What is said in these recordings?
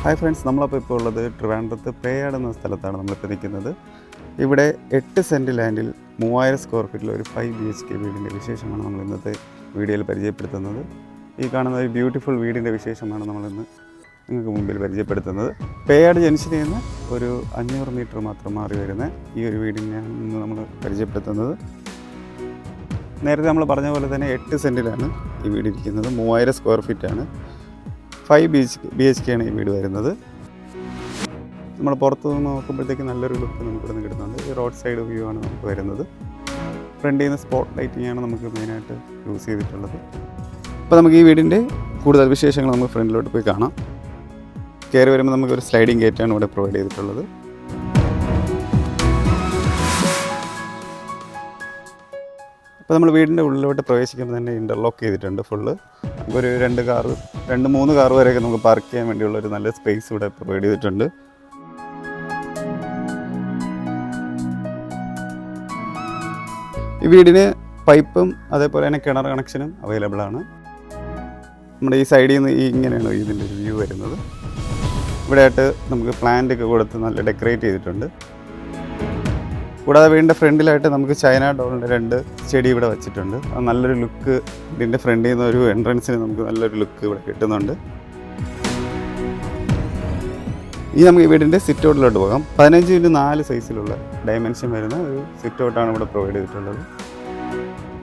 Hi friends, നമ്മളപ്പോൾ ഇപ്പോൾ ഉള്ളത് ട്രിവാൻഡ്രത്ത് പേയാട് എന്ന സ്ഥലത്താണ് നമ്മളിപ്പോൾ നിൽക്കുന്നത്. ഇവിടെ 8 സെൻറ്റ് ലാൻഡിൽ 3000 സ്ക്വയർ ഫീറ്റിൽ ഒരു 5 BHK വീടിൻ്റെ വിശേഷമാണ് നമ്മൾ ഇന്നത്തെ വീഡിയോയിൽ പരിചയപ്പെടുത്തുന്നത്. ഈ കാണുന്ന ഒരു ബ്യൂട്ടിഫുൾ വീടിൻ്റെ വിശേഷമാണ് നമ്മളിന്ന് നിങ്ങൾക്ക് മുമ്പിൽ പരിചയപ്പെടുത്തുന്നത്. പേയാട് ജംഗ്ഷനിൽ നിന്ന് ഒരു 500 മീറ്റർ മാത്രം മാറി വരുന്ന ഈ ഒരു വീടിനെയാണ് ഇന്ന് നമ്മൾ പരിചയപ്പെടുത്തുന്നത്. നേരത്തെ നമ്മൾ പറഞ്ഞ പോലെ തന്നെ 8 സെൻറ്റിലാണ് ഈ വീട് ഇരിക്കുന്നത്. 3000 സ്ക്വയർ ഫീറ്റാണ്. 5 BHK ആണ് ഈ വീട് വരുന്നത്. നമ്മൾ പുറത്തു നിന്ന് നോക്കുമ്പോഴത്തേക്ക് നല്ലൊരു ലുക്ക് നമുക്കിവിടെ നിന്ന് കിട്ടുന്നുണ്ട്. ഈ റോഡ് സൈഡ് വ്യൂ ആണ് നമുക്ക് വരുന്നത്. ഫ്രണ്ടിൽ നിന്ന് സ്പോട്ട് ലൈറ്റിംഗ് ആണ് നമുക്ക് മെയിനായിട്ട് യൂസ് ചെയ്തിട്ടുള്ളത്. അപ്പോൾ നമുക്ക് ഈ വീടിൻ്റെ കൂടുതൽ വിശേഷങ്ങൾ നമുക്ക് ഫ്രണ്ടിലോട്ട് പോയി കാണാം. കയറി വരുമ്പോൾ നമുക്കൊരു സ്ലൈഡിങ് ഗേറ്റാണ് ഇവിടെ പ്രൊവൈഡ് ചെയ്തിട്ടുള്ളത്. അപ്പോൾ നമ്മൾ വീടിൻ്റെ ഉള്ളിലോട്ട് പ്രവേശിക്കുമ്പോൾ തന്നെ ഇൻ്റർലോക്ക് ചെയ്തിട്ടുണ്ട് ഫുള്ള്. നമുക്കൊരു 2-3 കാർ വരെയൊക്കെ നമുക്ക് പാർക്ക് ചെയ്യാൻ വേണ്ടിയുള്ള ഒരു നല്ല സ്പേസ് ഇവിടെ പ്രൊവൈഡ് ചെയ്തിട്ടുണ്ട്. ഈ വീടിന് പൈപ്പും അതേപോലെ തന്നെ കിണർ കണക്ഷനും അവൈലബിൾ ആണ്. നമ്മുടെ ഈ സൈഡിൽ നിന്ന് ഇങ്ങനെയാണ് ഇതിൻ്റെ ഒരു വ്യൂ വരുന്നത്. ഇവിടെയായിട്ട് നമുക്ക് പ്ലാന്റ് ഒക്കെ കൊടുത്ത് നല്ല ഡെക്കറേറ്റ് ചെയ്തിട്ടുണ്ട്. കൂടാതെ വീടിൻ്റെ ഫ്രണ്ടിലായിട്ട് നമുക്ക് ചൈന ഡോളിൻ്റെ 2 ചെടി ഇവിടെ വെച്ചിട്ടുണ്ട്. അത് നല്ലൊരു ലുക്ക്, ഇതിൻ്റെ ഫ്രണ്ടിൽ നിന്ന് ഒരു എൻട്രൻസിന് നമുക്ക് നല്ലൊരു ലുക്ക് ഇവിടെ കിട്ടുന്നുണ്ട്. ഇനി നമുക്ക് ഈ വീടിൻ്റെ സിറ്റ് ഔട്ടിലോട്ട് പോകാം. 15x4 സൈസിലുള്ള ഡയമെൻഷൻ വരുന്ന ഒരു സിറ്റ് ഔട്ടാണ് ഇവിടെ പ്രൊവൈഡ് ചെയ്തിട്ടുള്ളത്.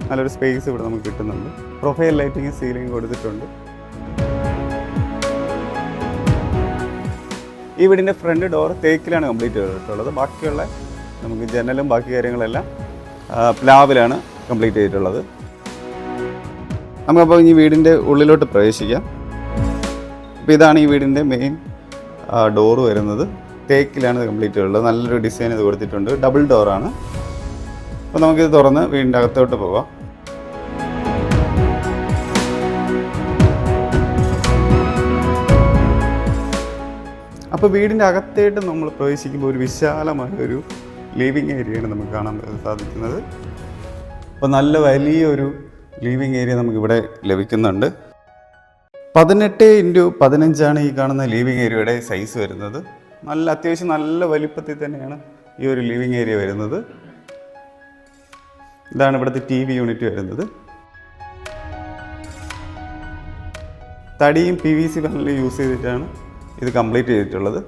നല്ലൊരു സ്പേസ് ഇവിടെ നമുക്ക് കിട്ടുന്നുണ്ട്. പ്രൊഫൈൽ ലൈറ്റിങ് സീലിംഗ് കൊടുത്തിട്ടുണ്ട്. ഈ വീടിൻ്റെ ഫ്രണ്ട് ഡോർ തേക്കിലാണ് കംപ്ലീറ്റ് ചെയ്തിട്ടുള്ളത്. ബാക്കിയുള്ള നമുക്ക് ജനലും ബാക്കി കാര്യങ്ങളെല്ലാം പ്ലാവിലാണ് കംപ്ലീറ്റ് ചെയ്തിട്ടുള്ളത്. നമുക്കപ്പോൾ ഈ വീടിൻ്റെ ഉള്ളിലോട്ട് പ്രവേശിക്കാം. അപ്പോൾ ഇതാണ് ഈ വീടിൻ്റെ മെയിൻ ഡോറ് വരുന്നത്. തേക്കിലാണ് കംപ്ലീറ്റ് ചെയ്തിട്ടുള്ളത്. നല്ലൊരു ഡിസൈൻ ഇത് കൊടുത്തിട്ടുണ്ട്. ഡബിൾ ഡോറാണ്. അപ്പോൾ നമുക്കിത് തുറന്ന് വീടിൻ്റെ അകത്തോട്ട് പോകാം. അപ്പോൾ വീടിൻ്റെ അകത്തേട്ട് നമ്മൾ പ്രവേശിക്കുമ്പോൾ ഒരു വിശാലമായ ഒരു ലിവിങ് ഏരിയയാണ് നമുക്ക് കാണാൻ സാധിക്കുന്നത്. അപ്പോൾ നല്ല വലിയൊരു ലിവിങ് ഏരിയ നമുക്കിവിടെ ലഭിക്കുന്നുണ്ട്. 18x15 ഈ കാണുന്ന ലിവിങ് ഏരിയയുടെ സൈസ് വരുന്നത്. അത്യാവശ്യം നല്ല വലിപ്പത്തിൽ തന്നെയാണ് ഈ ഒരു ലിവിങ് ഏരിയ വരുന്നത്. ഇതാണ് ഇവിടുത്തെ TV യൂണിറ്റ് വരുന്നത്. തടിയും PVC പാനലും യൂസ് ചെയ്തിട്ടാണ് ഇത് കംപ്ലീറ്റ് ചെയ്തിട്ടുള്ളത്.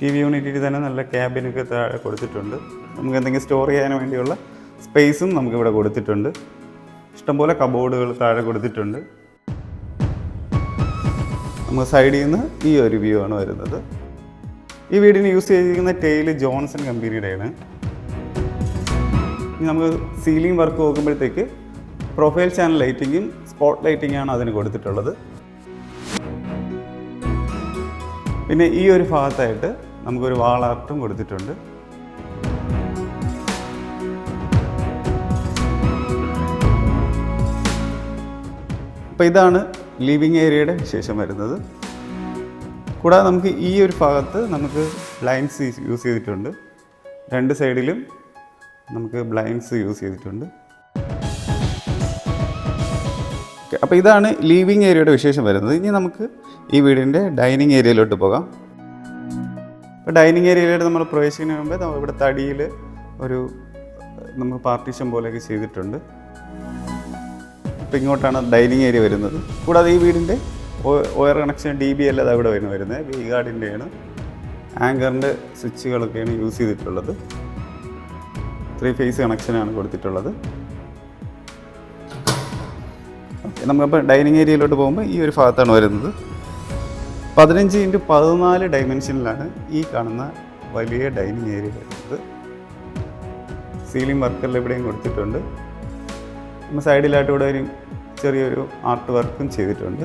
TV യൂണിറ്റിൽ തന്നെ നല്ല ക്യാബിനൊക്കെ താഴെ കൊടുത്തിട്ടുണ്ട്. നമുക്ക് എന്തെങ്കിലും സ്റ്റോർ ചെയ്യാൻ വേണ്ടിയുള്ള സ്പേസും നമുക്കിവിടെ കൊടുത്തിട്ടുണ്ട്. ഇഷ്ടംപോലെ കബോർഡുകൾ താഴെ കൊടുത്തിട്ടുണ്ട്. നമുക്ക് സൈഡിൽ നിന്ന് ഈ ഒരു വ്യൂ ആണ് വരുന്നത്. ഈ വീടിന് യൂസ് ചെയ്തിരിക്കുന്ന ടൈല് ജോൺസൺ കമ്പനിയുടെയാണ്. ഇനി നമുക്ക് സീലിംഗ് വർക്ക് നോക്കുമ്പോഴത്തേക്ക് പ്രൊഫൈൽ ചാനൽ ലൈറ്റിങ്ങും സ്പോട്ട് ലൈറ്റിങ്ങാണ് അതിന് കൊടുത്തിട്ടുള്ളത്. പിന്നെ ഈ ഒരു ഭാഗത്തായിട്ട് നമുക്കൊരു വാൾ ആർട്ടും കൊടുത്തിട്ടുണ്ട്. അപ്പോൾ ഇതാണ് ലിവിങ് ഏരിയയുടെ വിശേഷം വരുന്നത്. കൂടാതെ നമുക്ക് ഈ ഒരു ഭാഗത്ത് നമുക്ക് ബ്ലൈൻഡ്സ് യൂസ് ചെയ്തിട്ടുണ്ട്. 2 സൈഡിലും നമുക്ക് ബ്ലൈൻഡ്സ് യൂസ് ചെയ്തിട്ടുണ്ട്. അപ്പോൾ ഇതാണ് ലിവിങ് ഏരിയയുടെ വിശേഷം വരുന്നത്. ഇനി നമുക്ക് ഈ വീടിൻ്റെ ഡൈനിങ് ഏരിയയിലോട്ട് പോകാം. ഇപ്പോൾ ഡൈനിങ് ഏരിയയിലോട്ട് നമ്മൾ പ്രവേശിക്കുന്നതിന് മുമ്പേ ഇവിടെ തടിയിൽ ഒരു നമുക്ക് പാർട്ടീഷൻ പോലെയൊക്കെ ചെയ്തിട്ടുണ്ട്. അപ്പോൾ ഇങ്ങോട്ടാണ് ഡൈനിങ് ഏരിയ വരുന്നത്. കൂടാതെ ഈ വീടിൻ്റെ വയർ കണക്ഷൻ DB അല്ല അത് അവിടെ വരുന്നത്. വി ഗാർഡിൻ്റെയാണ്. ആങ്കറിൻ്റെ സ്വിച്ചുകളൊക്കെയാണ് യൂസ് ചെയ്തിട്ടുള്ളത്. 3 ഫേസ് കണക്ഷനാണ് കൊടുത്തിട്ടുള്ളത്. നമുക്കപ്പോൾ ഡൈനിങ് ഏരിയയിലോട്ട് പോകുമ്പോൾ ഈ ഒരു ഭാഗത്താണ് വരുന്നത്. 15x14 ഡയമെൻഷനിലാണ് ഈ കാണുന്ന വലിയ ഡൈനിങ് ഏരിയ വരുന്നത്. സീലിംഗ് വർക്കെല്ലാം ഇവിടെയും കൊടുത്തിട്ടുണ്ട്. നമ്മൾ സൈഡിലായിട്ട് ഇവിടെ ഒരു ചെറിയൊരു ആർട്ട് വർക്കും ചെയ്തിട്ടുണ്ട്.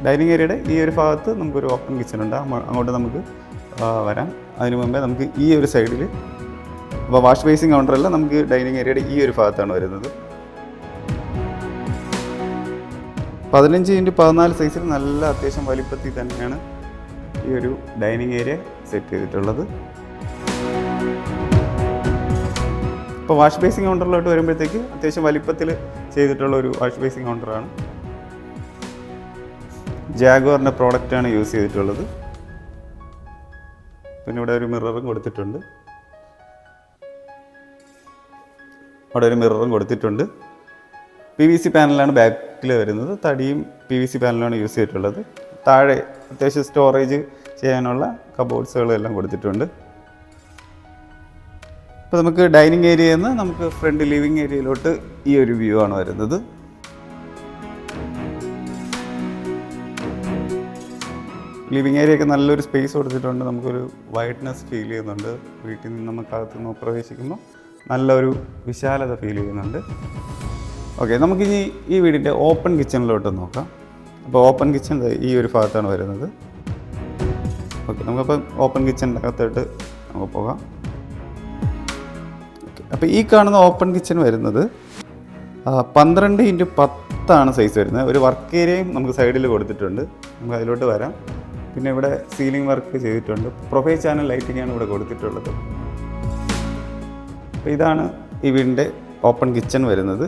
ഡൈനിങ് ഏരിയയുടെ ഈ ഒരു ഭാഗത്ത് നമുക്കൊരു ഓപ്പൺ കിച്ചൺ ഉണ്ട്. അങ്ങോട്ട് നമുക്ക് വരാം. അതിനു മുമ്പേ നമുക്ക് ഈ ഒരു സൈഡിൽ, അപ്പോൾ വാഷ് ബേസിൻ കൗണ്ടറല്ല, നമുക്ക് ഡൈനിങ് ഏരിയയുടെ ഈ ഒരു ഭാഗത്താണ് വരുന്നത്. 15x14 സൈസിൽ നല്ല അത്യാവശ്യം വലിപ്പത്തിൽ തന്നെയാണ് ഈ ഒരു ഡൈനിങ് ഏരിയ സെറ്റ് ചെയ്തിട്ടുള്ളത്. ഇപ്പോൾ വാഷ് ബേസിൻ കൗണ്ടറിലോട്ട് വരുമ്പോഴത്തേക്ക് അത്യാവശ്യം വലിപ്പത്തിൽ ചെയ്തിട്ടുള്ള ഒരു വാഷ് ബേസിൻ കൗണ്ടറാണ്. ജാഗ്വാറിൻ്റെ പ്രോഡക്റ്റാണ് യൂസ് ചെയ്തിട്ടുള്ളത്. പിന്നെ ഇവിടെ ഒരു മിററും കൊടുത്തിട്ടുണ്ട്. അവിടെ ഒരു മിററും കൊടുത്തിട്ടുണ്ട്. PVC പാനലാണ് ബാക്കിൽ വരുന്നത്. തടിയും PVC പാനലാണ് യൂസ് ചെയ്തിട്ടുള്ളത്. താഴെ അത്യാവശ്യം സ്റ്റോറേജ് ചെയ്യാനുള്ള കബോർഡ്സുകളും എല്ലാം കൊടുത്തിട്ടുണ്ട്. അപ്പോൾ നമുക്ക് ഡൈനിങ് ഏരിയയിൽ നിന്ന് നമുക്ക് ഫ്രണ്ട് ലിവിങ് ഏരിയയിലോട്ട് ഈ ഒരു വ്യൂ ആണ് വരുന്നത്. ലിവിങ് ഏരിയയൊക്കെ നല്ലൊരു സ്പേസ് കൊടുത്തിട്ടുണ്ട്. നമുക്കൊരു വൈഡ്നെസ് ഫീൽ ചെയ്യുന്നുണ്ട്. വീട്ടിൽ നിന്ന് നമുക്കകത്തുനിന്ന് പ്രവേശിക്കുമ്പോൾ നല്ലൊരു വിശാലത ഫീൽ ചെയ്യുന്നുണ്ട്. ഓക്കെ, നമുക്കിനി ഈ വീടിൻ്റെ ഓപ്പൺ കിച്ചണിലോട്ട് നോക്കാം. അപ്പോൾ ഓപ്പൺ കിച്ചൺ ഈ ഒരു ഭാഗത്താണ് വരുന്നത്. ഓക്കെ, നമുക്കപ്പം ഓപ്പൺ കിച്ചണിൻ്റെ അകത്തോട്ട് നമുക്ക് പോകാം. ഓക്കെ, അപ്പോൾ ഈ കാണുന്ന ഓപ്പൺ കിച്ചൺ വരുന്നത് 12x10 സൈസ് വരുന്നത്. ഒരു വർക്ക് ഏരിയയും നമുക്ക് സൈഡിൽ കൊടുത്തിട്ടുണ്ട്. നമുക്ക് അതിലോട്ട് വരാം. പിന്നെ ഇവിടെ സീലിംഗ് വർക്ക് ചെയ്തിട്ടുണ്ട്. പ്രൊഫൈൽ ചാനൽ ലൈറ്റിംഗാണ് ഇവിടെ കൊടുത്തിട്ടുള്ളത്. അപ്പോൾ ഇതാണ് ഈ വീടിൻ്റെ ഓപ്പൺ കിച്ചൺ വരുന്നത്.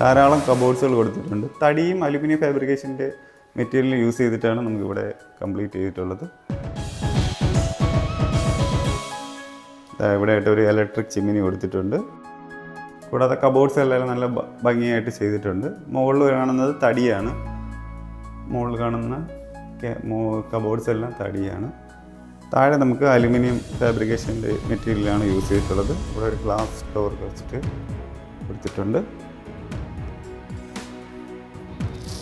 ധാരാളം കബോർഡ്സുകൾ കൊടുത്തിട്ടുണ്ട്. തടിയും അലുമിനിയം ഫാബ്രിക്കേഷൻ്റെ മെറ്റീരിയൽ യൂസ് ചെയ്തിട്ടാണ് നമുക്കിവിടെ കംപ്ലീറ്റ് ചെയ്തിട്ടുള്ളത്. ഇവിടെ ആയിട്ട് ഒരു ഇലക്ട്രിക് ചിമ്മിനി കൊടുത്തിട്ടുണ്ട്. കൂടാതെ കബോർഡ്സ് എല്ലാം നല്ല ഭംഗിയായിട്ട് ചെയ്തിട്ടുണ്ട്. മുകളിൽ കാണുന്നത് തടിയാണ്. മുകളിൽ കാണുന്ന കബോർഡ്സ് എല്ലാം തടിയാണ്. താഴെ നമുക്ക് അലുമിനിയം ഫാബ്രിക്കേഷൻ്റെ മെറ്റീരിയലാണ് യൂസ് ചെയ്തിട്ടുള്ളത്. ഇവിടെ ഒരു ഗ്ലാസ് ഡോർ വെച്ചിട്ട് കൊടുത്തിട്ടുണ്ട്.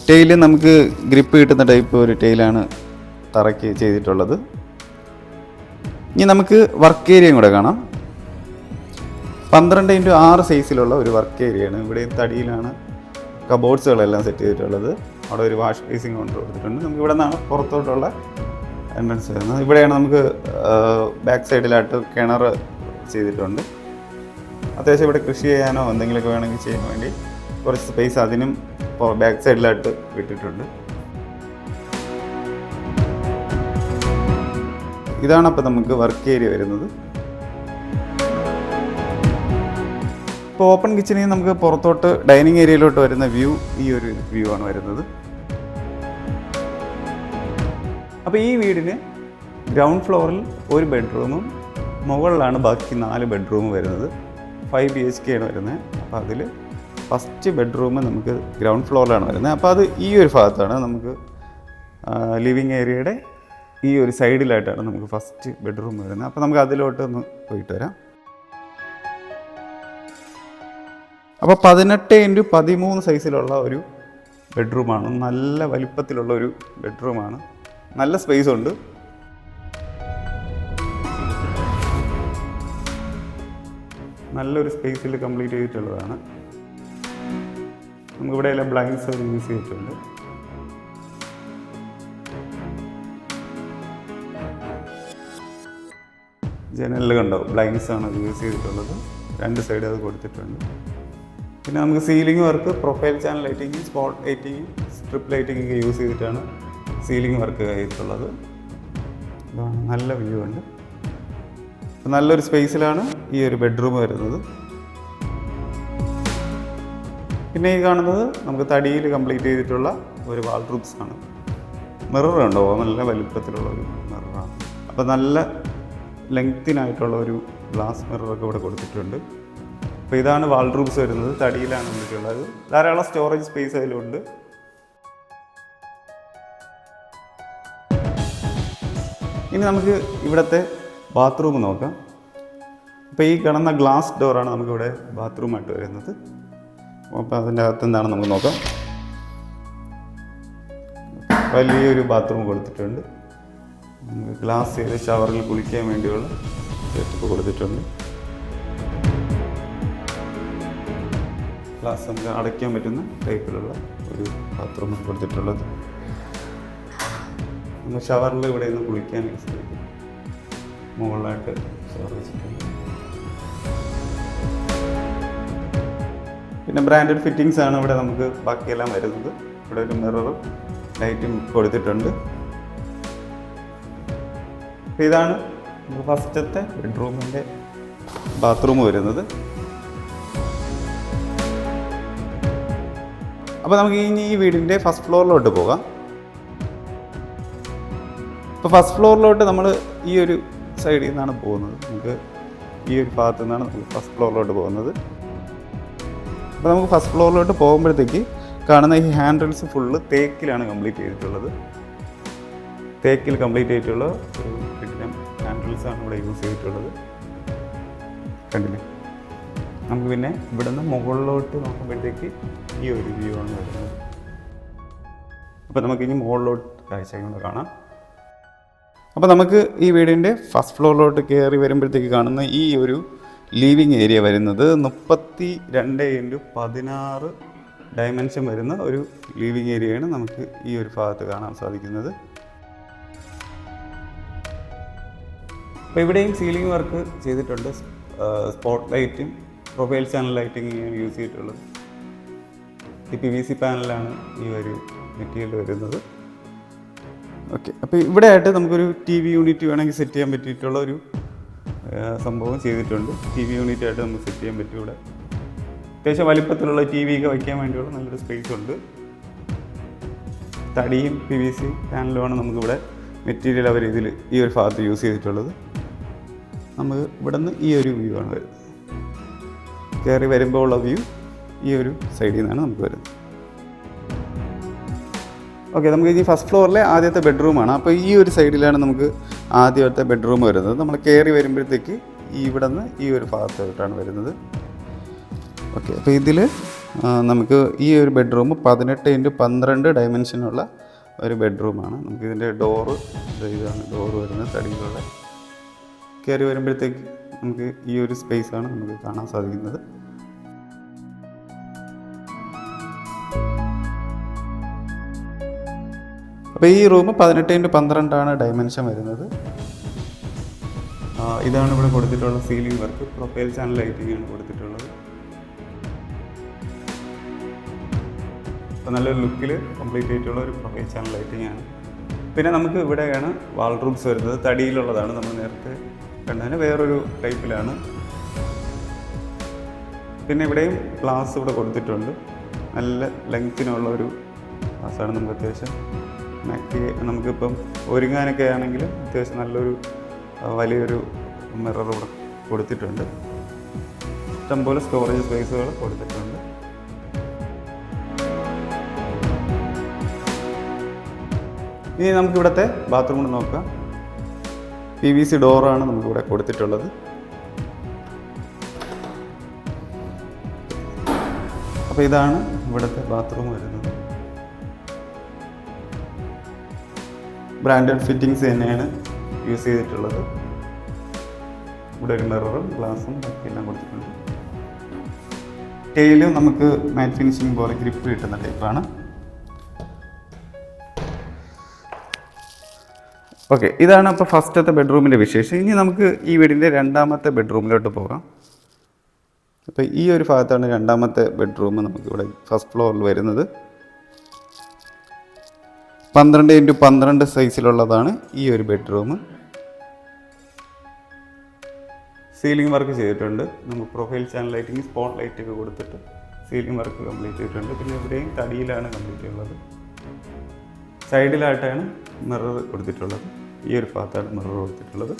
ടൈല് നമുക്ക് ഗ്രിപ്പ് കിട്ടുന്ന ടൈപ്പ് ഒരു ടൈലാണ് തറയ്ക്ക് ചെയ്തിട്ടുള്ളത്. ഇനി നമുക്ക് വർക്ക് ഏരിയയും കൂടെ കാണാം. 12x6 സൈസിലുള്ള ഒരു വർക്ക് ഏരിയയാണ്. ഇവിടെ തടിയിലാണ് കബോർഡ്സുകളെല്ലാം സെറ്റ് ചെയ്തിട്ടുള്ളത്. അവിടെ ഒരു വാഷ് ബേസിൻ കൗണ്ടർ കൊടുത്തിട്ടുണ്ട്. നമുക്ക് ഇവിടെ നിന്നാണ് പുറത്തോട്ടുള്ള എൻട്രൻസ് വരുന്നത്. ഇവിടെയാണ് നമുക്ക് ബാക്ക് സൈഡിലായിട്ട് കിണർ ചെയ്തിട്ടുണ്ട്. അത്യാവശ്യം ഇവിടെ കൃഷി ചെയ്യാനോ എന്തെങ്കിലുമൊക്കെ വേണമെങ്കിൽ ചെയ്യാൻ വേണ്ടി കുറച്ച് സ്പേസ് അതിനും ബാക്ക് സൈഡിലായിട്ട് വിട്ടിട്ടുണ്ട്. ഇതാണ് അപ്പോൾ നമുക്ക് വർക്ക് ഏരിയ വരുന്നത്. ഇപ്പോൾ ഓപ്പൺ കിച്ചണിൽ നമുക്ക് പുറത്തോട്ട് ഡൈനിങ് ഏരിയയിലോട്ട് വരുന്ന വ്യൂ ഈ ഒരു വ്യൂ ആണ് വരുന്നത്. അപ്പോൾ ഈ വീടിന് ഗ്രൗണ്ട് ഫ്ലോറിൽ ഒരു ബെഡ്റൂമും മുകളിലാണ് ബാക്കി 4 ബെഡ്റൂമും വരുന്നത്. 5 BHK ആണ് വരുന്നത്. അപ്പോൾ അതിൽ ഫസ്റ്റ് ബെഡ്റൂം നമുക്ക് ഗ്രൗണ്ട് ഫ്ലോറിലാണ് വരുന്നത്. അപ്പോൾ അത് ഈ ഒരു ഭാഗത്താണ്. നമുക്ക് ലിവിങ് ഏരിയയുടെ ഈ ഒരു സൈഡിലായിട്ടാണ് നമുക്ക് ഫസ്റ്റ് ബെഡ്റൂം വരുന്നത്. അപ്പോൾ നമുക്ക് അതിലോട്ട് ഒന്ന് പോയിട്ട് വരാം. അപ്പോൾ 18x13 സൈസിലുള്ള ഒരു ബെഡ്റൂമാണ്. നല്ല വലിപ്പത്തിലുള്ള ഒരു ബെഡ്റൂമാണ്. നല്ല സ്പേസ് ഉണ്ട്. നല്ലൊരു സ്പേസിൽ കംപ്ലീറ്റ് ചെയ്തിട്ടുള്ളതാണ്. നമുക്കിവിടെ എല്ലാം ബ്ലൈൻഡ്സ് യൂസ് ചെയ്തിട്ടുണ്ട്. ജനലിൽ കണ്ടോ ബ്ലൈൻഡ്സ് ആണ് യൂസ് ചെയ്തിട്ടുള്ളത്. 2 സൈഡ് അത് കൊടുത്തിട്ടുണ്ട്. പിന്നെ നമുക്ക് ceiling work, profile channel lighting, spot lighting, strip lighting ഒക്കെ യൂസ് ചെയ്തിട്ടാണ് സീലിംഗ് വർക്ക് ചെയ്തിട്ടുള്ളത്. നല്ല വ്യൂ ഉണ്ട്. നല്ലൊരു സ്പേസിലാണ് ഈ ഒരു ബെഡ്റൂം വരുന്നത്. പിന്നെ ഈ കാണുന്നത് നമുക്ക് തടിയിൽ കംപ്ലീറ്റ് ചെയ്തിട്ടുള്ള ഒരു വാൾഡ്രോബ്സ് ആണ്. മിറർ ഉണ്ടോ, നല്ല വലുപ്പത്തിലുള്ള ഒരു മിററാണ്. അപ്പോൾ നല്ല ലെങ്തിനായിട്ടുള്ള ഒരു ഗ്ലാസ് മിററൊക്കെ ഇവിടെ കൊടുത്തിട്ടുണ്ട്. അപ്പോൾ ഇതാണ് വാൾഡ്രോബ്സ് വരുന്നത്. തടിയിലാണ് വന്നിട്ടുള്ളത്. ധാരാളം സ്റ്റോറേജ് സ്പേസ് അതിലുണ്ട്. ഇനി നമുക്ക് ഇവിടുത്തെ ബാത്റൂം നോക്കാം. അപ്പോൾ ഈ കിടന്ന ഗ്ലാസ് ഡോറാണ് നമുക്കിവിടെ ബാത്റൂമായിട്ട് വരുന്നത്. അപ്പോൾ അതിൻ്റെ അകത്ത് എന്താണ് നമുക്ക് നോക്കാം. വലിയൊരു ബാത്റൂം കൊടുത്തിട്ടുണ്ട്. നമുക്ക് ഗ്ലാസ് ചെയ്ത് ഷവറിൽ കുളിക്കാൻ വേണ്ടിയുള്ള സെറ്റപ്പ് കൊടുത്തിട്ടുണ്ട്. ഗ്ലാസ് നമുക്ക് അടയ്ക്കാൻ പറ്റുന്ന ടൈപ്പിലുള്ള ഒരു ബാത്റൂം കൊടുത്തിട്ടുള്ളത്. നമ്മൾ ഷവറിൽ ഇവിടെ നിന്ന് കുളിക്കാൻ യൂസ് ചെയ്യും. മുകളിലായിട്ട് ഷവർ വെച്ചിട്ടുണ്ട്. പിന്നെ ബ്രാൻഡഡ് ഫിറ്റിങ്സ് ആണ് ഇവിടെ നമുക്ക് ബാക്കിയെല്ലാം വരുന്നത്. ഇവിടെ ഒരു മിററും ലൈറ്റും കൊടുത്തിട്ടുണ്ട്. ഇതാണ് ഫസ്റ്റത്തെ ബെഡ്റൂമിൻ്റെ ബാത്റൂം വരുന്നത്. അപ്പോൾ നമുക്ക് ഇനി ഈ വീടിൻ്റെ ഫസ്റ്റ് ഫ്ലോറിലോട്ട് പോകാം. ഇപ്പോൾ ഫസ്റ്റ് ഫ്ലോറിലോട്ട് നമ്മൾ ഈ ഒരു സൈഡിൽ നിന്നാണ് പോകുന്നത്. നമുക്ക് ഈ ഒരു ഭാഗത്തു നിന്നാണ് നമുക്ക് ഫസ്റ്റ് ഫ്ലോറിലോട്ട് പോകുന്നത്. അപ്പോൾ നമുക്ക് ഫസ്റ്റ് ഫ്ലോറിലോട്ട് പോകുമ്പോഴത്തേക്ക് കാണുന്ന ഈ ഹാൻഡ് റെയിൽസ് ഫുള്ള് തേക്കിലാണ് കംപ്ലീറ്റ് ചെയ്തിട്ടുള്ളത്. തേക്കിൽ കംപ്ലീറ്റ് ചെയ്തിട്ടുള്ള ഒരു കിടിലൻ ഹാൻഡ് റെയിൽസാണ് ഇവിടെ യൂസ് ചെയ്തിട്ടുള്ളത്. കണ്ടില്ലേ? നമുക്ക് പിന്നെ ഇവിടെ നിന്ന് മുകളിലോട്ട് നോക്കുമ്പോഴത്തേക്ക് ഈ ഒരു വ്യൂ ആണ് വരുന്നത്. അപ്പോൾ നമുക്കിനി മുകളിലോട്ട് കാഴ്ചകൾ കാണാം. അപ്പോൾ നമുക്ക് ഈ വീടിൻ്റെ ഫസ്റ്റ് ഫ്ലോറിലോട്ട് കയറി വരുമ്പോഴത്തേക്ക് കാണുന്ന ഈ ഒരു ലിവിങ് ഏരിയ വരുന്നത് 32x16 ഡയമെൻഷൻ വരുന്ന ഒരു ലിവിങ് ഏരിയയാണ് നമുക്ക് ഈ ഒരു ഭാഗത്ത് കാണാൻ സാധിക്കുന്നത്. അപ്പോൾ ഇവിടെയും സീലിംഗ് വർക്ക് ചെയ്തിട്ടുണ്ട്. സ്പോട്ട് ലൈറ്റും പ്രൊഫൈൽ ചാനൽ ലൈറ്റിങ്ങും യൂസ് ചെയ്തിട്ടുള്ളത്. ഈ PVC പാനലാണ് ഈ ഒരു മെറ്റീരിയൽ വരുന്നത്. ഓക്കെ, അപ്പോൾ ഇവിടെ ആയിട്ട് നമുക്കൊരു TV യൂണിറ്റ് വേണമെങ്കിൽ സെറ്റ് ചെയ്യാൻ പറ്റിയിട്ടുള്ള ഒരു സംഭവം ചെയ്തിട്ടുണ്ട്. TV യൂണിറ്റ് ആയിട്ട് നമുക്ക് സെറ്റ് ചെയ്യാൻ പറ്റും. ഇവിടെ അത്യാവശ്യം വലിപ്പത്തിലുള്ള TV ഒക്കെ വയ്ക്കാൻ വേണ്ടിയുള്ള നല്ലൊരു സ്പേസ് ഉണ്ട്. തടിയും PVC പാനലുമാണ് നമുക്കിവിടെ മെറ്റീരിയൽ അവർ ഇതിൽ ഈ ഒരു ഭാഗത്ത് യൂസ് ചെയ്തിട്ടുള്ളത്. നമുക്ക് ഇവിടെ നിന്ന് ഈ ഒരു വ്യൂ ആണ് വരുന്നത്. കയറി വരുമ്പോൾ ഉള്ള വ്യൂ ഈ ഒരു സൈഡിൽ നിന്നാണ് നമുക്ക് വരുന്നത്. ഓക്കെ, നമുക്ക് ഇനി ഫസ്റ്റ് ഫ്ലോറിലെ ആദ്യത്തെ ബെഡ്റൂമാണ്. അപ്പോൾ ഈ ഒരു സൈഡിലാണ് നമുക്ക് ആദ്യത്തെ ബെഡ്റൂം വരുന്നത്. നമ്മൾ കയറി വരുമ്പോഴത്തേക്ക് ഇവിടെ നിന്ന് ഈ ഒരു ഭാഗത്തോട്ടാണ് വരുന്നത്. ഓക്കെ, അപ്പോൾ ഇതിൽ നമുക്ക് ഈ ഒരു ബെഡ്റൂം 18x12 ഡയമെൻഷനുള്ള ഒരു ബെഡ്റൂമാണ്. നമുക്കിതിൻ്റെ ഇതാണ് ഡോറ് വരുന്നത്, തടിയിലുള്ള. കയറി വരുമ്പോഴത്തേക്ക് നമുക്ക് ഈ ഒരു സ്പേസാണ് നമുക്ക് കാണാൻ സാധിക്കുന്നത്. അപ്പോൾ ഈ റൂം 18x12 ഡയമെൻഷൻ വരുന്നത്. ഇതാണ് ഇവിടെ കൊടുത്തിട്ടുള്ള ceiling work. Profile channel lighting ആണ് കൊടുത്തിട്ടുള്ളത്. അപ്പോൾ നല്ലൊരു ലുക്കിൽ കംപ്ലീറ്റ് ആയിട്ടുള്ള ഒരു പ്രൊഫൈൽ ചാനൽ ലൈറ്റിംഗ് ആണ്. പിന്നെ നമുക്ക് ഇവിടെയാണ് വാൾഡ്രോബ്സ് വരുന്നത്. തടിയിലുള്ളതാണ്. നമ്മൾ നേരത്തെ കണ്ടതിന് വേറൊരു ടൈപ്പിലാണ്. പിന്നെ ഇവിടെയും ഗ്ലാസ് ഇവിടെ കൊടുത്തിട്ടുണ്ട്. നല്ല ലെങ്ത്തിനുള്ള ഒരു ഗ്ലാസ്സാണ്. നമുക്ക് അത്യാവശ്യം നമുക്കിപ്പം ഒരുങ്ങാനൊക്കെ ആണെങ്കിൽ അത്യാവശ്യം നല്ലൊരു വലിയൊരു മിറർ ഇവിടെ കൊടുത്തിട്ടുണ്ട്. ഇഷ്ടംപോലെ സ്റ്റോറേജ് സ്പേസുകൾ കൊടുത്തിട്ടുണ്ട്. ഇനി നമുക്കിവിടുത്തെ ബാത്റൂം കൂടെ നോക്കാം. PVC ഡോറാണ് നമുക്കിവിടെ കൊടുത്തിട്ടുള്ളത്. അപ്പോൾ ഇതാണ് ഇവിടുത്തെ ബാത്റൂം വരുന്നത്. ബ്രാൻഡഡ് ഫിറ്റിങ്സ് തന്നെയാണ് യൂസ് ചെയ്തിട്ടുള്ളത്. ഇവിടെ ഒരു മിററും ഗ്ലാസും എല്ലാം കൊടുത്തിട്ടുണ്ട്. ടൈലും നമുക്ക് മാറ്റ് ഫിനിഷിംഗ് പോലെ ഗ്രിപ്പ് കിട്ടുന്ന ടൈപ്പാണ്. ഓക്കെ, ഇതാണ് അപ്പോൾ ഫസ്റ്റത്തെ ബെഡ്റൂമിൻ്റെ വിശേഷം. ഇനി നമുക്ക് ഈ വീടിൻ്റെ രണ്ടാമത്തെ ബെഡ്റൂമിലോട്ട് പോകാം. അപ്പോൾ ഈ ഒരു ഭാഗത്താണ് രണ്ടാമത്തെ ബെഡ്റൂം നമുക്കിവിടെ ഫസ്റ്റ് ഫ്ലോറിൽ വരുന്നത്. 12x12 സൈസിലുള്ളതാണ് ഈ ഒരു ബെഡ്റൂം. സീലിംഗ് വർക്ക് ചെയ്തിട്ടുണ്ട്. നമുക്ക് profile channel lighting, spot light ഒക്കെ കൊടുത്തിട്ട് സീലിംഗ് വർക്ക് കംപ്ലീറ്റ് ചെയ്തിട്ടുണ്ട്. പിന്നെ ഇവിടെയും തടിയിലാണ് കംപ്ലീറ്റ് ഉള്ളത്. സൈഡിലായിട്ടാണ് മിറർ കൊടുത്തിട്ടുള്ളത്. ഈ ഒരു ഭാഗത്താണ് മിറർ കൊടുത്തിട്ടുള്ളത്.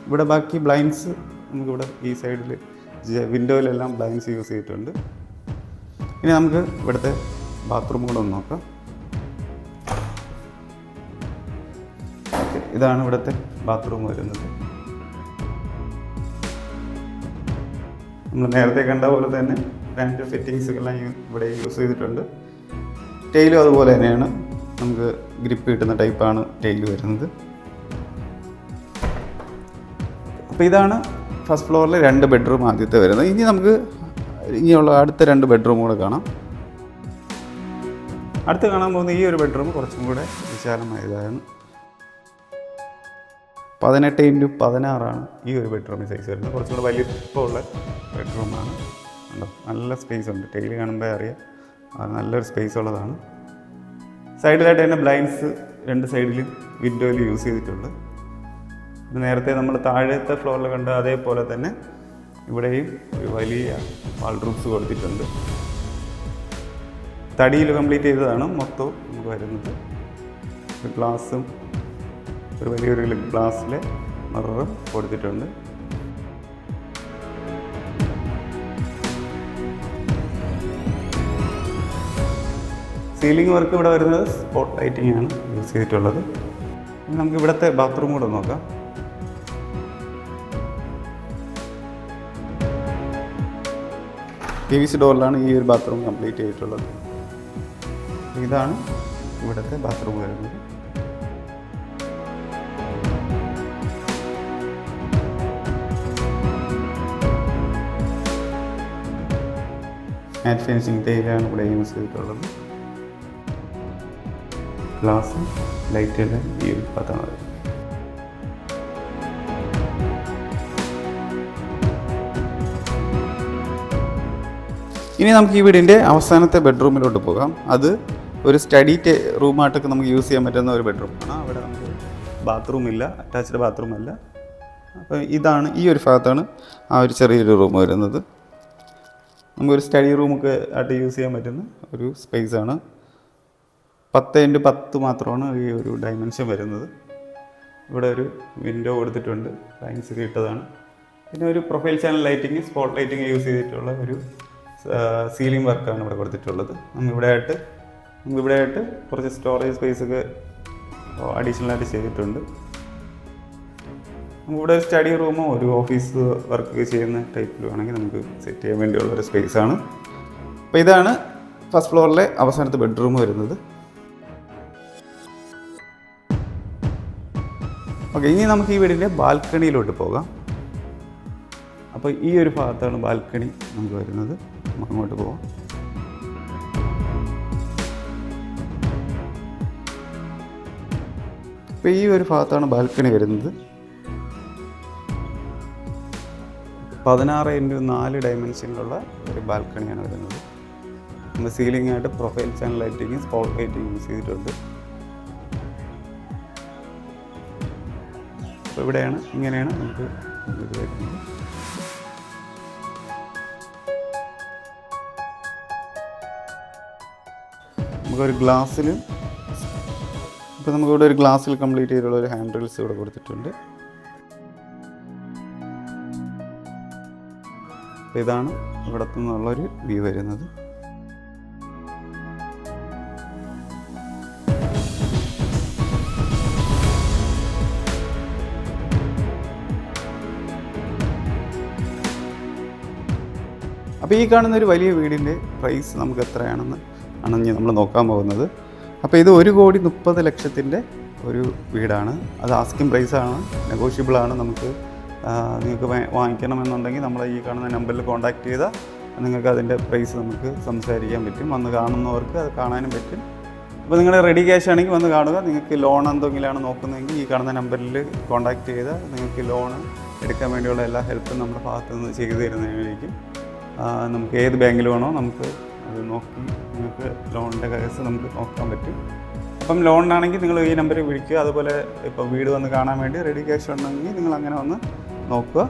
ഇവിടെ ബാക്കി ബ്ലൈൻഡ്സ് നമുക്കിവിടെ ഈ സൈഡിൽ വിൻഡോയിലെല്ലാം ബ്ലൈൻഡ്സ് യൂസ് ചെയ്തിട്ടുണ്ട്. ഇനി നമുക്ക് ഇവിടുത്തെ ബാത്റൂം കൂടെ ഒന്ന് നോക്കാം. ഇതാണ് ഇവിടുത്തെ ബാത്റൂം വരുന്നത്. നമ്മൾ നേരത്തെ കണ്ട പോലെ തന്നെ ബ്രാൻഡ് ഫിറ്റിങ്സുകളെല്ലാം ഇവിടെ യൂസ് ചെയ്തിട്ടുണ്ട്. ടൈലും അതുപോലെ തന്നെയാണ്. നമുക്ക് ഗ്രിപ്പ് കിട്ടുന്ന ടൈപ്പാണ് ടൈല് വരുന്നത്. അപ്പോൾ ഇതാണ് ഫസ്റ്റ് ഫ്ലോറിലെ 2 ബെഡ്റൂം ആദ്യത്തെ വരുന്നത്. ഇനി നമുക്ക് ഇനിയുള്ള അടുത്ത 2 ബെഡ്റൂം കൂടെ കാണാം. അടുത്ത് കാണാൻ പോകുന്ന ഈ ഒരു ബെഡ്റൂം കുറച്ചും കൂടെ വിശാലമായതാണ്. 18x16 ഈ ഒരു ബെഡ്റൂമിൻ്റെ സൈസ് വരുന്നത്. കുറച്ചും കൂടെ വലിപ്പമുള്ള ബെഡ്റൂമാണ്. നല്ല സ്പേസ് ഉണ്ട്. ടൈല് കാണുമ്പോൾ അറിയാം നല്ലൊരു സ്പേസ് ഉള്ളതാണ്. സൈഡിലായിട്ട് തന്നെ ബ്ലൈൻഡ്സ് 2 സൈഡിലും വിൻഡോയിൽ യൂസ് ചെയ്തിട്ടുണ്ട്. നേരത്തെ നമ്മൾ താഴത്തെ ഫ്ലോറിൽ കണ്ട അതേപോലെ തന്നെ ഇവിടെയും ഒരു വലിയ വാൾഡ്രോബ്സ് കൊടുത്തിട്ടുണ്ട്. തടിയിൽ കംപ്ലീറ്റ് ചെയ്തതാണ് മൊത്തവും നമുക്ക് വരുന്നത്. ഒരു ഗ്ലാസും ഒരു വലിയൊരു ഗ്ലാസ്സിലെ മിററും കൊടുത്തിട്ടുണ്ട്. സീലിംഗ് വർക്ക് ഇവിടെ വരുന്നത് സ്പോട്ട് ലൈറ്റിംഗ് ആണ് യൂസ് ചെയ്തിട്ടുള്ളത്. നമുക്ക് ഇവിടുത്തെ ബാത്റൂം കൂടെ നോക്കാം. PVC ഡോറിലാണ് ഈ ഒരു ബാത്റൂം കംപ്ലീറ്റ് ചെയ്തിട്ടുള്ളത്. ഇതാണ് ഇവിടുത്തെ ബാത്റൂം വരുന്നത്. മാറ്റ് ഫിനിഷിംഗ് ടൈലാണ് ഇവിടെ യൂസ് ചെയ്തിട്ടുള്ളത്. ഗ്ലാസും ലൈറ്റെല്ലാം ഈ ഒരു ഭാഗത്താണ് വരുന്നത്. ഇനി നമുക്ക് ഈ വീടിൻ്റെ അവസാനത്തെ ബെഡ്റൂമിലോട്ട് പോകാം. അത് ഒരു സ്റ്റഡി റൂമായിട്ടൊക്കെ നമുക്ക് യൂസ് ചെയ്യാൻ പറ്റുന്ന ഒരു ബെഡ്റൂമാണ്. അവിടെ നമുക്ക് ബാത്റൂം ഇല്ല, അറ്റാച്ച്ഡ് ബാത്റൂം അല്ല. അപ്പോൾ ഇതാണ് ഈ ഒരു ഭാഗത്താണ് ആ ഒരു ചെറിയൊരു റൂം വരുന്നത്. നമുക്കൊരു സ്റ്റഡി റൂമൊക്കെ ആയിട്ട് യൂസ് ചെയ്യാൻ പറ്റുന്ന ഒരു സ്പേസാണ്. 10x10 മാത്രമാണ് ഈ ഒരു ഡയമെൻഷൻ വരുന്നത്. ഇവിടെ ഒരു വിൻഡോ കൊടുത്തിട്ടുണ്ട്, ലൈൻസ് ഇട്ടതാണ്. പിന്നെ ഒരു profile channel lighting, spot lighting use ചെയ്തിട്ടുള്ള ഒരു സീലിംഗ് വർക്കാണ് ഇവിടെ കൊടുത്തിട്ടുള്ളത്. നമുക്കിവിടെ ആയിട്ട് കുറച്ച് സ്റ്റോറേജ് സ്പേസൊക്കെ അഡീഷണലായിട്ട് ചെയ്തിട്ടുണ്ട്. നമുക്കിവിടെ ഒരു സ്റ്റഡി റൂമോ ഒരു ഓഫീസ് വർക്ക് ചെയ്യുന്ന ടൈപ്പിൽ വേണമെങ്കിൽ നമുക്ക് സെറ്റ് ചെയ്യാൻ വേണ്ടിയുള്ളൊരു സ്പേസാണ്. അപ്പോൾ ഇതാണ് ഫസ്റ്റ് ഫ്ലോറിലെ അവസാനത്തെ ബെഡ്റൂം വരുന്നത്. ഓക്കെ, ഇനി നമുക്ക് ഈ വീടിൻ്റെ ബാൽക്കണിയിലോട്ട് പോകാം. അപ്പോൾ ഈ ഒരു ഭാഗത്താണ് ബാൽക്കണി നമുക്ക് വരുന്നത്. നമുക്ക് അങ്ങോട്ട് പോകാം. അപ്പോൾ ഈ ഒരു ഭാഗത്താണ് ബാൽക്കണി വരുന്നത്. 16x4 ഡയമെൻഷനിലുള്ള ഒരു ബാൽക്കണിയാണ് വരുന്നത്. നമ്മൾ സീലിംഗ് ആയിട്ട് profile channel lighting, spot lighting use ചെയ്തിട്ടുണ്ട്. അപ്പോൾ ഇവിടെയാണ്, ഇങ്ങനെയാണ് നമുക്ക് ഇത് വരുന്നത്. നമുക്കൊരു ഗ്ലാസ്സിൽ, ഇപ്പോൾ നമുക്കിവിടെ ഒരു ഗ്ലാസ്സിൽ കംപ്ലീറ്റ് ചെയ്തിട്ടുള്ള ഒരു ഹാൻഡ് റെയിൽസ് ഇവിടെ കൊടുത്തിട്ടുണ്ട്. ഇതാണ് ഇവിടെ നിന്നുള്ളൊരു വ്യൂ വരുന്നത്. അപ്പോൾ ഈ കാണുന്ന ഒരു വലിയ വീടിൻ്റെ പ്രൈസ് നമുക്ക് എത്രയാണെന്ന് ആണ് നമ്മൾ നോക്കാൻ പോകുന്നത്. അപ്പോൾ ഇത് 1,30,00,000 ഒരു വീടാണ്. അത് ആസ്കിംഗ് പ്രൈസാണ്, നെഗോഷ്യബിളാണ്. നിങ്ങൾക്ക് വാങ്ങിക്കണമെന്നുണ്ടെങ്കിൽ നമ്മൾ ഈ കാണുന്ന നമ്പറിൽ കോൺടാക്റ്റ് ചെയ്താൽ നിങ്ങൾക്ക് അതിൻ്റെ പ്രൈസ് നമുക്ക് സംസാരിക്കാൻ പറ്റും. വന്ന് കാണുന്നവർക്ക് അത് കാണാനും പറ്റും. അപ്പോൾ നിങ്ങൾ റെഡി ക്യാഷ് ആണെങ്കിൽ വന്ന് കാണുക. നിങ്ങൾക്ക് ലോൺ എന്തെങ്കിലുമാണ് നോക്കുന്നതെങ്കിൽ ഈ കാണുന്ന നമ്പറിൽ കോൺടാക്റ്റ് ചെയ്താൽ നിങ്ങൾക്ക് ലോൺ എടുക്കാൻ വേണ്ടിയുള്ള എല്ലാ ഹെൽപ്പും നമ്മുടെ ഭാഗത്തു നിന്ന് ചെയ്തു തരുന്നതായിരിക്കും. നമുക്ക് ഏത് ബാങ്കിൽ വേണോ നമുക്ക് അത് നോക്കി നിങ്ങൾക്ക് ലോണിൻ്റെ കേസ് നമുക്ക് നോക്കാൻ പറ്റും. അപ്പം ലോണിനാണെങ്കിൽ നിങ്ങൾ ഈ നമ്പറിൽ വിളിക്കുക. അതുപോലെ ഇപ്പോൾ വീട് വന്ന് കാണാൻ വേണ്ടി റെഡി ക്യാഷ് ഉണ്ടെങ്കിൽ നിങ്ങൾ അങ്ങനെ വന്ന് നോക്കുക.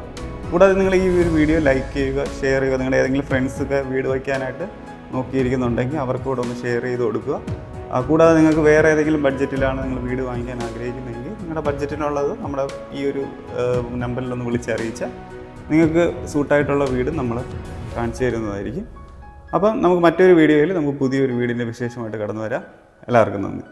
കൂടാതെ നിങ്ങൾ ഈ ഒരു വീഡിയോ ലൈക്ക് ചെയ്യുക, ഷെയർ ചെയ്യുക. നിങ്ങളുടെ ഏതെങ്കിലും ഫ്രണ്ട്സൊക്കെ വീട് വയ്ക്കാനായിട്ട് നോക്കിയിരിക്കുന്നുണ്ടെങ്കിൽ അവർക്ക് കൂടെ ഒന്ന് ഷെയർ ചെയ്ത് കൊടുക്കുക. കൂടാതെ നിങ്ങൾക്ക് വേറെ ഏതെങ്കിലും ബഡ്ജറ്റിലാണ് നിങ്ങൾ വീട് വാങ്ങിക്കാൻ ആഗ്രഹിക്കുന്നതെങ്കിൽ നിങ്ങളുടെ ബഡ്ജറ്റിനുള്ളത് നമ്മുടെ ഈ ഒരു നമ്പറിലൊന്ന് വിളിച്ചറിയിച്ചാൽ നിങ്ങൾക്ക് സൂട്ടായിട്ടുള്ള വീട് നമ്മൾ കാണിച്ചു തരുന്നതായിരിക്കും. അപ്പം നമുക്ക് മറ്റൊരു വീഡിയോയിൽ നമുക്ക് പുതിയൊരു വീടിൻ്റെ വിശേഷമായിട്ട് കടന്നു വരാം. എല്ലാവർക്കും നന്ദി.